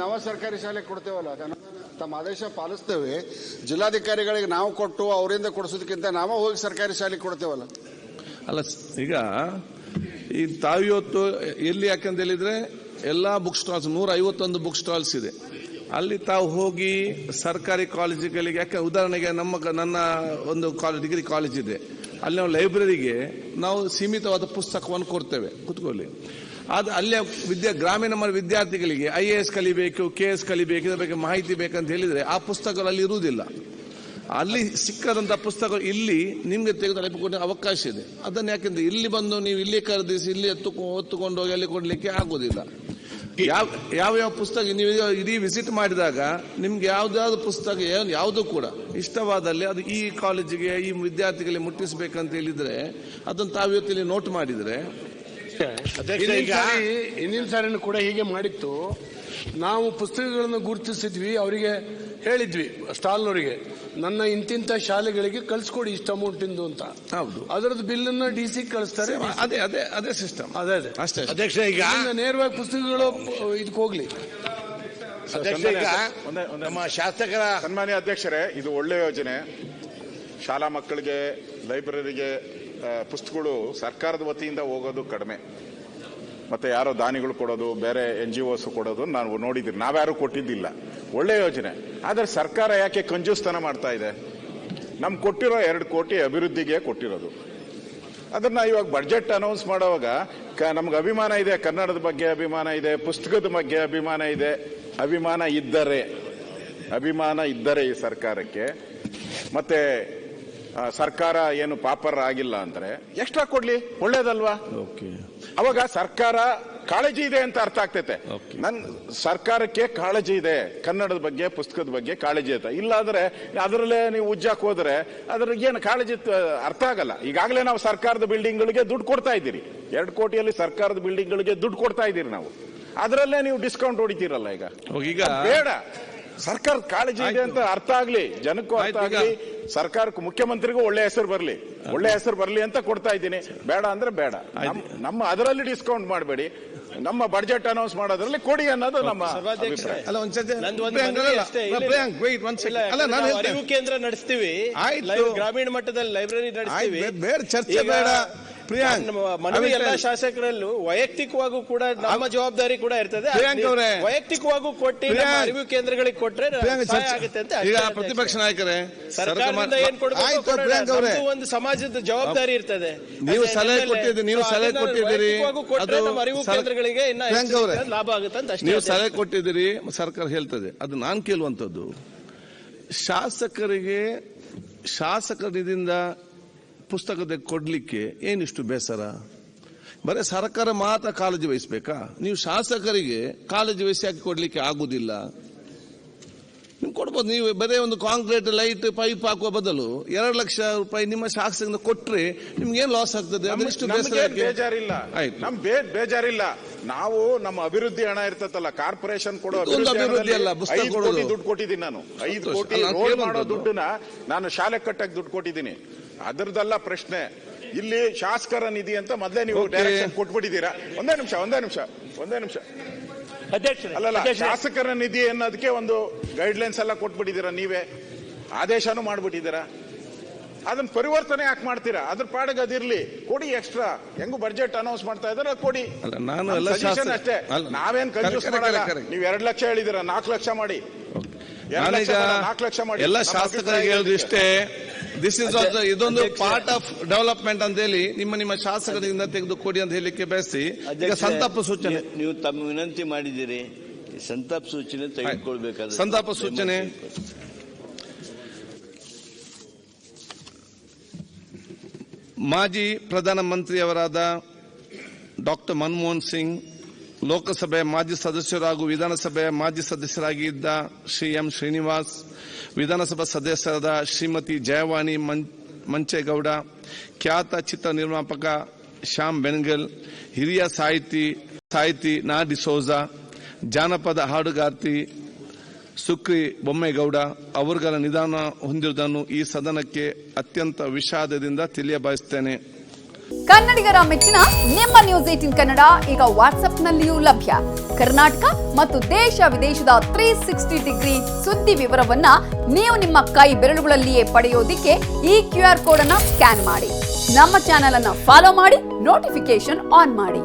ನಾವು ಸರ್ಕಾರಿ ಶಾಲೆ ಕೊಡ್ತೇವಲ್ಲ, ತಮ್ಮ ಆದೇಶ ಪಾಲಿಸ್ತೇವೆ. ಜಿಲ್ಲಾಧಿಕಾರಿಗಳಿಗೆ ನಾವು ಕೊಟ್ಟು ಅವರಿಂದ ಕೊಡಿಸೋದಕ್ಕಿಂತ ನಾವು ಹೋಗಿ ಸರ್ಕಾರಿ ಶಾಲೆ ಕೊಡ್ತೇವಲ್ಲ. ಅಲ್ಲ, ಈಗ ಈ ತಾವಿವತ್ತು ಎಲ್ಲಿ ಯಾಕಂತ ಹೇಳಿದ್ರೆ ಎಲ್ಲಾ ಬುಕ್ ಸ್ಟಾಲ್ಸ್ 151 ಬುಕ್ ಸ್ಟಾಲ್ಸ್ ಇದೆ. ಅಲ್ಲಿ ತಾವು ಹೋಗಿ ಸರ್ಕಾರಿ ಕಾಲೇಜುಗಳಿಗೆ, ಯಾಕೆ ಉದಾಹರಣೆಗೆ ನನ್ನ ಒಂದು ಡಿಗ್ರಿ ಕಾಲೇಜ್ ಇದೆ, ಅಲ್ಲಿ ನಾವು ಲೈಬ್ರರಿಗೆ ನಾವು ಸೀಮಿತವಾದ ಪುಸ್ತಕವನ್ನು ಕೊಡ್ತೇವೆ, ಕುತ್ಕೊಳ್ಳಿ. ಅಲ್ಲೇ ಗ್ರಾಮೀಣ ವಿದ್ಯಾರ್ಥಿಗಳಿಗೆ IAS ಕಲಿಬೇಕು, KS ಕಲಿಬೇಕು, ಇದರ ಬಗ್ಗೆ ಮಾಹಿತಿ ಬೇಕಂತ ಹೇಳಿದ್ರೆ ಆ ಪುಸ್ತಕಗಳು ಅಲ್ಲಿ ಇರುವುದಿಲ್ಲ. ಅಲ್ಲಿ ಸಿಕ್ಕದಂತ ಪುಸ್ತಕ ಇಲ್ಲಿ ನಿಮ್ಗೆ ತೆಗೆದು ಅವಕಾಶ ಇದೆ. ಅದನ್ನ ಯಾಕೆಂದ್ರೆ ಇಲ್ಲಿ ಬಂದು ನೀವು ಇಲ್ಲಿ ಖರೀದಿಸಿ ಇಲ್ಲಿ ಹೊತ್ತುಕೊಂಡು ಹೋಗಿ ಅಲ್ಲಿ ಕೊಡ್ಲಿಕ್ಕೆ ಆಗೋದಿಲ್ಲ. ಯಾವ ಪುಸ್ತಕ ನೀವು ಇಡೀ ವಿಸಿಟ್ ಮಾಡಿದಾಗ ನಿಮ್ಗೆ ಯಾವ್ದಾವ್ದು ಪುಸ್ತಕ ಯಾವುದು ಕೂಡ ಇಷ್ಟವಾದಲ್ಲಿ ಅದು ಈ ಕಾಲೇಜಿಗೆ ಈ ವಿದ್ಯಾರ್ಥಿಗಳಿಗೆ ಮುಟ್ಟಿಸಬೇಕಂತ ಹೇಳಿದ್ರೆ ಅದನ್ನು ತಾವಿವತ್ತಿಲ್ಲಿ ನೋಟ್ ಮಾಡಿದ್ರೆ. ಹಿಂದಿನ ಸಾರಿನೂ ಕೂಡ ಹೀಗೆ ಮಾಡಿತ್ತು. ನಾವು ಪುಸ್ತಕಗಳನ್ನು ಗುರುತಿಸಿದ್ವಿ, ಅವರಿಗೆ ಹೇಳಿದ್ವಿ ಸ್ಟಾಲ್ನವರಿಗೆ, ನನ್ನ ಇಂತಿಂತ ಶಾಲೆಗಳಿಗೆ ಕಳ್ಸಿಕೊಡಿ ಇಷ್ಟ ಅಮೌಂಟಿಂದು ಅಂತ. ಹೌದು, ಅದರದ್ದು ಬಿಲ್ ಅನ್ನ DC ಕಳಿಸ್ತಾರೆ. ಅದೇ ಸಿಸ್ಟಮ್. ಅದೇ ಅಧ್ಯಕ್ಷ, ಈಗ ನೇರವಾಗಿ ಪುಸ್ತಕಗಳು ಇದಕ್ಕೆ ಹೋಗ್ಲಿ. ನಮ್ಮ ಶಾಸಕರ ಸನ್ಮಾನ್ಯ ಅಧ್ಯಕ್ಷರೇ, ಇದು ಒಳ್ಳೆ ಯೋಜನೆ. ಶಾಲಾ ಮಕ್ಕಳಿಗೆ ಲೈಬ್ರರಿಗೆ ಪುಸ್ತಕಗಳು ಸರ್ಕಾರದ ವತಿಯಿಂದ ಹೋಗೋದು ಕಡಿಮೆ, ಮತ್ತೆ ಯಾರೋ ದಾನಿಗಳು ಕೊಡೋದು, ಬೇರೆ NGOs ಕೊಡೋದು ನಾವು ನೋಡಿದ್ದೀವಿ. ನಾವ್ಯಾರು ಕೊಟ್ಟಿದ್ದಿಲ್ಲ. ಒಳ್ಳೆ ಯೋಜನೆ. ಆದರೆ ಸರ್ಕಾರ ಯಾಕೆ ಕಂಜೂಸ್ತನ ಮಾಡ್ತಾ ಇದೆ? ನಮ್ಗೆ ಕೊಟ್ಟಿರೋ 2 ಕೋಟಿ ಅಭಿವೃದ್ಧಿಗೆ ಕೊಟ್ಟಿರೋದು. ಅದನ್ನ ಇವಾಗ ಬಡ್ಜೆಟ್ ಅನೌನ್ಸ್ ಮಾಡುವಾಗ ನಮ್ಗೆ ಅಭಿಮಾನ ಇದೆ, ಕನ್ನಡದ ಬಗ್ಗೆ ಅಭಿಮಾನ ಇದೆ, ಪುಸ್ತಕದ ಬಗ್ಗೆ ಅಭಿಮಾನ ಇದೆ. ಅಭಿಮಾನ ಇದ್ದರೆ ಈ ಸರ್ಕಾರಕ್ಕೆ, ಮತ್ತೆ ಸರ್ಕಾರ ಏನು ಪಾಪರ್ ಆಗಿಲ್ಲ ಅಂದ್ರೆ ಎಕ್ಸ್ಟ್ರಾ ಕೊಡ್ಲಿ, ಒಳ್ಳೇದಲ್ವಾ? ಅವಾಗ ಸರ್ಕಾರ ಕಾಳಜಿ ಇದೆ ಅಂತ ಅರ್ಥ ಆಗ್ತೈತೆ. ಸರ್ಕಾರಕ್ಕೆ ಕಾಳಜಿ ಇದೆ, ಕನ್ನಡದ ಬಗ್ಗೆ ಪುಸ್ತಕದ ಬಗ್ಗೆ ಕಾಳಜಿ ಇದೆ. ಇಲ್ಲಾಂದ್ರೆ ಅದರಲ್ಲೇ ನೀವು ಉಜ್ಜಾಕ್ ಹೋದ್ರೆ ಅದ್ರಿಗೆ ಏನು ಕಾಳಜಿ ಅರ್ಥ ಆಗಲ್ಲ. ಈಗಾಗಲೇ ನಾವು ಸರ್ಕಾರದ ಬಿಲ್ಡಿಂಗ್ಗಳಿಗೆ ದುಡ್ಡು ಕೊಡ್ತಾ ಇದ್ದೀರಿ, 2 ಕೋಟಿಯಲ್ಲಿ ಸರ್ಕಾರದ ಬಿಲ್ಡಿಂಗ್ಗಳಿಗೆ ದುಡ್ಡು ಕೊಡ್ತಾ ಇದ್ದೀರಿ ನಾವು. ಅದರಲ್ಲೇ ನೀವು ಡಿಸ್ಕೌಂಟ್ ಹೊಡಿತೀರಲ್ಲ. ಈಗ ಬೇಡ, ಸರ್ಕಾರ ಕಾಳಜಿ ಇದೆ ಅಂತ ಅರ್ಥ ಆಗ್ಲಿ, ಜನಕ್ಕೂ ಅರ್ಥ ಆಗ್ಲಿ, ಸರ್ಕಾರಕ್ಕೂ ಮುಖ್ಯಮಂತ್ರಿಗೂ ಒಳ್ಳೆ ಹೆಸರು ಬರ್ಲಿ ಅಂತ ಕೊಡ್ತಾ ಇದ್ದೀನಿ. ಬೇಡ ಅಂದ್ರೆ ಬೇಡ, ನಮ್ಮ ಅದರಲ್ಲಿ ಡಿಸ್ಕೌಂಟ್ ಮಾಡಬೇಡಿ, ನಮ್ಮ ಬಡ್ಜೆಟ್ ಅನೌನ್ಸ್ ಮಾಡೋದ್ರಲ್ಲಿ ಕೊಡಿ ಅನ್ನೋದು ನಮ್ಮ ಅಭಿಪ್ರಾಯ. ಅರಿವು ಕೇಂದ್ರ ನಡೆಸ್ತೀವಿ, ಗ್ರಾಮೀಣ ಮಟ್ಟದಲ್ಲಿ ಲೈಬ್ರರಿ ನಡೆಸ್ತೀವಿ, ಚರ್ಚೆ ಬೇಡ. ಮನವಿ ಎಲ್ಲ ಶಾಸಕರಲ್ಲೂ ವೈಯಕ್ತಿಕವಾಗೂ ಕೂಡ ನಮ್ಮ ಜವಾಬ್ದಾರಿ ಕೂಡ ಇರ್ತದೆ. ವೈಯಕ್ತಿಕವಾಗೂ ಕೊಟ್ಟು ಅರಿವು ಕೇಂದ್ರಗಳಿಗೆ ಕೊಟ್ರೆ ಆಗುತ್ತೆ ಅಂತ. ಈಗ ಪ್ರತಿಪಕ್ಷ ನಾಯಕರೇ, ಸರ್ಕಾರದಿಂದ ಏನ್ ಕೊಡಬೇಕು, ಒಂದು ಸಮಾಜದ ಜವಾಬ್ದಾರಿ ಇರ್ತದೆ. ನೀವು ಸಲಹೆ ಕೊಟ್ಟಿದ್ದೀರಿ, ನಮ್ಮ ಅರಿವು ಕೇಂದ್ರಗಳಿಗೆ ಲಾಭ ಆಗುತ್ತೆ ಅಂತ ನೀವು ಸಲಹೆ ಕೊಟ್ಟಿದ್ದೀರಿ, ಸರ್ಕಾರ ಹೇಳ್ತದೆ. ಅದು ನಾನು ಕೇಳುವಂತದ್ದು, ಶಾಸಕರಿಂದ ಪುಸ್ತಕದ ಕೊಡ್ಲಿಕ್ಕೆ ಏನಿಷ್ಟು ಬೇಸರ? ಬರೀ ಸರ್ಕಾರ ಮಾತ್ರ ಕಾಳಜಿ ವಹಿಸಬೇಕಾ? ನೀವು ಶಾಸಕರಿಗೆ ಕಾಳಜಿ ವಹಿಸಿ ಹಾಕಿ ಕೊಡ್ಲಿಕ್ಕೆ ಆಗುದಿಲ್ಲ. ನೀವು ಕೊಡ್ಬೋದು. ನೀವು ಬರೀ ಒಂದು ಕಾಂಕ್ರೀಟ್ ಲೈಟ್ ಪೈಪ್ ಹಾಕುವ ಬದಲು 2 ಲಕ್ಷ ರೂಪಾಯಿ ನಿಮ್ಮ ಶಾಸಕರಿಂದ ಕೊಟ್ರೆ ನಿಮ್ಗೆ ಏನ್ ಲಾಸ್ ಆಗ್ತದೆ? ಬೇಜಾರಿಲ್ಲ. ನಾವು ನಮ್ಮ ಅಭಿವೃದ್ಧಿ ಹಣ ಇರ್ತದಲ್ಲ, ಕಾರ್ಪೊರೇಷನ್ ಕೊಡೋ ಅಭಿವೃದ್ಧಿ ಅಲ್ಲ, ದುಡ್ಡು ಕೊಟ್ಟಿದ್ದೀನಿ ನಾನು. 5 ಕೋಟಿ ರೋಡ್ ಮಾಡೋ ದುಡ್ಡನ್ನ ನಾನು ಶಾಲೆ ಕಟ್ಟಕ್ಕೆ ದುಡ್ಡು ಕೊಟ್ಟಿದ್ದೀನಿ. ಅದರದಲ್ಲ ಪ್ರಶ್ನೆ. ಇಲ್ಲಿ ಶಾಸಕರ ನಿಧಿ ಅಂತ ಮೊದಲೇ ನೀವು ಡೈರೆಕ್ಷನ್ ಕೊಟ್ಬಿಟ್ಟಿದ್ದೀರಾ. ಒಂದೇ ನಿಮಿಷ ಅಲ್ಲಲ್ಲ, ಶಾಸಕರ ನಿಧಿ ಅನ್ನೋದಕ್ಕೆ ಒಂದು ಗೈಡ್ಲೈನ್ಸ್ ಎಲ್ಲ ಕೊಟ್ಬಿಟ್ಟಿದ್ದೀರಾ, ನೀವೇ ಆದೇಶನೂ ಮಾಡ್ಬಿಟ್ಟಿದ್ದೀರಾ. ಅದನ್ನ ಪರಿವರ್ತನೆ ಯಾಕೆ ಮಾಡ್ತೀರಾ? ಅದ್ರ ಪಾಡಿಗೆ ಅದಿರ್ಲಿ, ಕೊಡಿ ಎಕ್ಸ್ಟ್ರಾ. ಹೆಂಗು ಬಡ್ಜೆಟ್ ಅನೌನ್ಸ್ ಮಾಡ್ತಾ ಇದ್ದಾರೆ, ಕೊಡಿ. ಅಷ್ಟೇ, ನಾವೇನ್ ಕನ್ಫ್ಯೂಸ್ ಮಾಡಲ್ಲ. ನೀವು 2 ಲಕ್ಷ ಹೇಳಿದಿರ, 4 ಲಕ್ಷ ಮಾಡಿ. 4 ಲಕ್ಷ ಮಾಡಿ. ಎಲ್ಲ ಶಾಸಕರಿಗೆ ಹೇಳುದು ಇಷ್ಟೇ, ದಿಸ್ ಇಸ್ ಆಲ್ಸೋ ಇದೊಂದು ಪಾರ್ಟ್ ಆಫ್ ಡೆವಲಪ್ಮೆಂಟ್ ಅಂತ ಹೇಳಿ ನಿಮ್ಮ ಶಾಸಕರಿಂದ ತೆಗೆದು ಕೊಡಿ ಅಂತ ಹೇಳಲಿಕ್ಕೆ ಬಯಸಿ. ಈಗ ಸಂತಾಪ ಸೂಚನೆ ನೀವು ತಮ್ಮ ವಿನಂತಿ ಮಾಡಿದ್ದೀರಿ, ಸಂತಾಪ ಸೂಚನೆ ತೆಗೆದುಕೊಳ್ಬೇಕಾದ್ರೆ ಸಂತಾಪ ಸೂಚನೆ ಮಾಜಿ ಪ್ರಧಾನಮಂತ್ರಿಯವರಾದ ಡಾಕ್ಟರ್ ಮನಮೋಹನ್ ಸಿಂಗ್, ಲೋಕಸಭೆಯ ಮಾಜಿ ಸದಸ್ಯರು ಹಾಗೂ ವಿಧಾನಸಭೆಯ ಮಾಜಿ ಸದಸ್ಯರಾಗಿದ್ದ ಶ್ರೀ ಎಂ ಶ್ರೀನಿವಾಸ್, ವಿಧಾನಸಭಾ ಸದಸ್ಯರಾದ ಶ್ರೀಮತಿ ಜಯವಾಣಿ ಮಂಚೇಗೌಡ, ಖ್ಯಾತ ಚಿತ್ರ ನಿರ್ಮಾಪಕ ಶ್ಯಾಮ್ ಬೆನ್ಗಲ್, ಹಿರಿಯ ಸಾಹಿತಿ ನಾ ಡಿಸೋಜಾ, ಜಾನಪದ ಹಾಡುಗಾರ್ತಿ ಸುಕ್ರಿ ಬೊಮ್ಮೇಗೌಡ ಅವರುಗಳ ನಿಧನ ಹೊಂದಿರುವುದನ್ನು ಈ ಸದನಕ್ಕೆ ಅತ್ಯಂತ ವಿಷಾದದಿಂದ ತಿಳಿಯಬಯಸುತ್ತೇನೆ. ಕನ್ನಡಿಗರ ಮೆಚ್ಚಿನ ನಿಮ್ಮ ನ್ಯೂಸ್ 18 ಕನ್ನಡ ಈಗ ವಾಟ್ಸ್ಆಪ್ನಲ್ಲಿಯೂ ಲಭ್ಯ. ಕರ್ನಾಟಕ ಮತ್ತು ದೇಶ ವಿದೇಶದ 360 ಡಿಗ್ರಿ ಸುದ್ದಿ ವಿವರವನ್ನ ನೀವು ನಿಮ್ಮ ಕೈ ಬೆರಳುಗಳಲ್ಲಿಯೇ ಪಡೆಯೋದಿಕ್ಕೆ ಈ QR ಕೋಡ್ ಅನ್ನ ಸ್ಕ್ಯಾನ್ ಮಾಡಿ. ನಮ್ಮ ಚಾನೆಲ್ ಅನ್ನ ಫಾಲೋ ಮಾಡಿ, ನೋಟಿಫಿಕೇಶನ್ ಆನ್ ಮಾಡಿ.